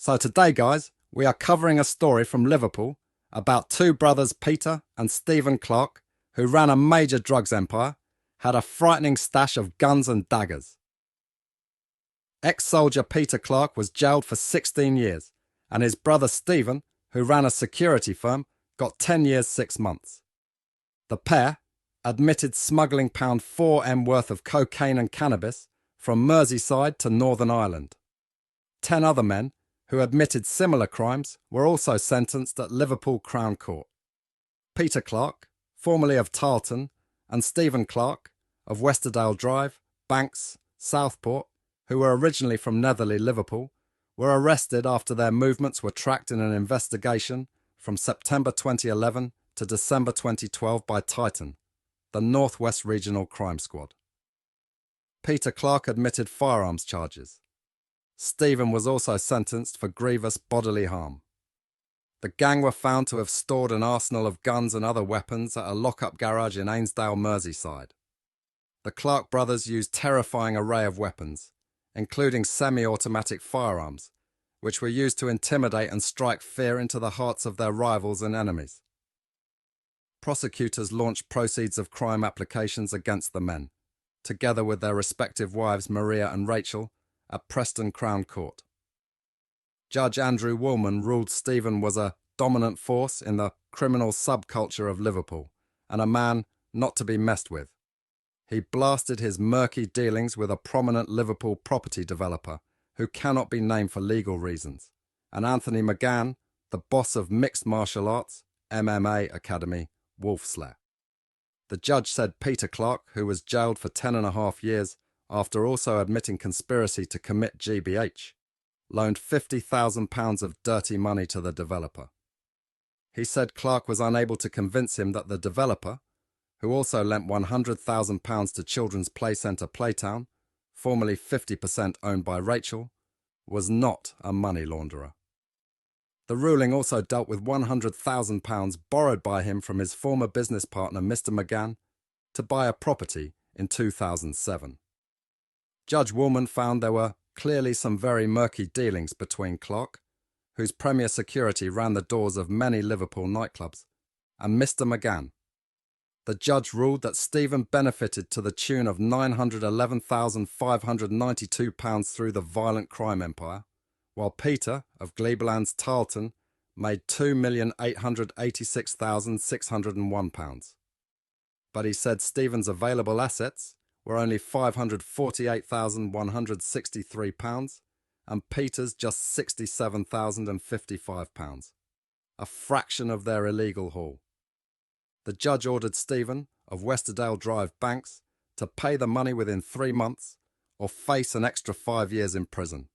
So today, guys, we are covering a story from Liverpool about two brothers, Peter and Stephen Clarke, who ran a major drugs empire, had a frightening stash of guns and daggers. Ex-soldier Peter Clarke was jailed for 16 years, and his brother Stephen, who ran a security firm, got 10 years 6 months. The pair admitted smuggling £4M worth of cocaine and cannabis from Merseyside to Northern Ireland. 10 other men who admitted similar crimes were also sentenced at Liverpool Crown Court. Peter Clarke, formerly of Tarleton, and Stephen Clarke, of Westerdale Drive, Banks, Southport, who were originally from Netherley, Liverpool, were arrested after their movements were tracked in an investigation from September 2011 to December 2012 by Titan, the North West Regional Crime Squad. Peter Clarke admitted firearms charges. Stephen was also sentenced for grievous bodily harm. The gang were found to have stored an arsenal of guns and other weapons at a lock-up garage in Ainsdale, Merseyside. The Clarke brothers used a terrifying array of weapons, including semi-automatic firearms, which were used to intimidate and strike fear into the hearts of their rivals and enemies. Prosecutors launched proceeds of crime applications against the men, together with their respective wives Maria and Rachel, at Preston Crown Court. Judge Andrew Woolman ruled Stephen was a dominant force in the criminal subculture of Liverpool and a man not to be messed with. He blasted his murky dealings with a prominent Liverpool property developer who cannot be named for legal reasons, and Anthony McGann, the boss of Mixed Martial Arts MMA Academy, Wolfslair. The judge said Peter Clarke, who was jailed for 10.5 years after also admitting conspiracy to commit GBH, loaned £50,000 of dirty money to the developer. He said Clarke was unable to convince him that the developer, who also lent £100,000 to Children's Play Centre Playtown, formerly 50% owned by Rachel, was not a money launderer. The ruling also dealt with £100,000 borrowed by him from his former business partner Mr. McGann to buy a property in 2007. Judge Woolman found there were clearly some very murky dealings between Clarke, whose Premier Security ran the doors of many Liverpool nightclubs, and Mr. McGann. The judge ruled that Stephen benefited to the tune of £911,592 through the violent crime empire, while Peter, of Glebelands Tarleton, made £2,886,601. But he said Stephen's available assets were only £548,163 and Peter's just £67,055, a fraction of their illegal haul. The judge ordered Stephen, of Westerdale Drive, Banks, to pay the money within 3 months or face an extra 5 years in prison.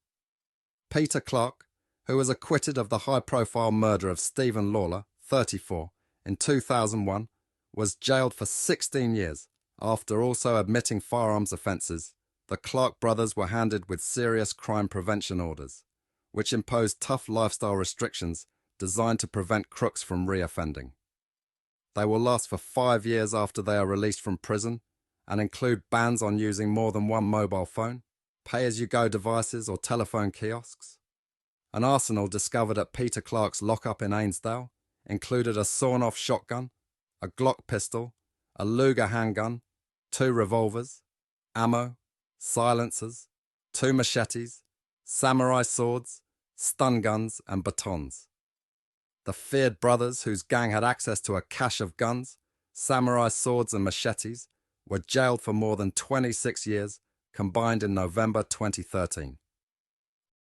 Peter Clarke, who was acquitted of the high-profile murder of Stephen Lawler, 34, in 2001, was jailed for 16 years. After also admitting firearms offences, the Clarke brothers were handed with serious crime prevention orders, which imposed tough lifestyle restrictions designed to prevent crooks from reoffending. They will last for 5 years after they are released from prison and include bans on using more than one mobile phone, pay-as-you-go devices or telephone kiosks. An arsenal discovered at Peter Clarke's lockup in Ainsdale included a sawn-off shotgun, a Glock pistol, a Luger handgun, 2 revolvers, ammo, silencers, 2 machetes, samurai swords, stun guns and batons. The feared brothers, whose gang had access to a cache of guns, samurai swords and machetes, were jailed for more than 26 years, combined in November 2013.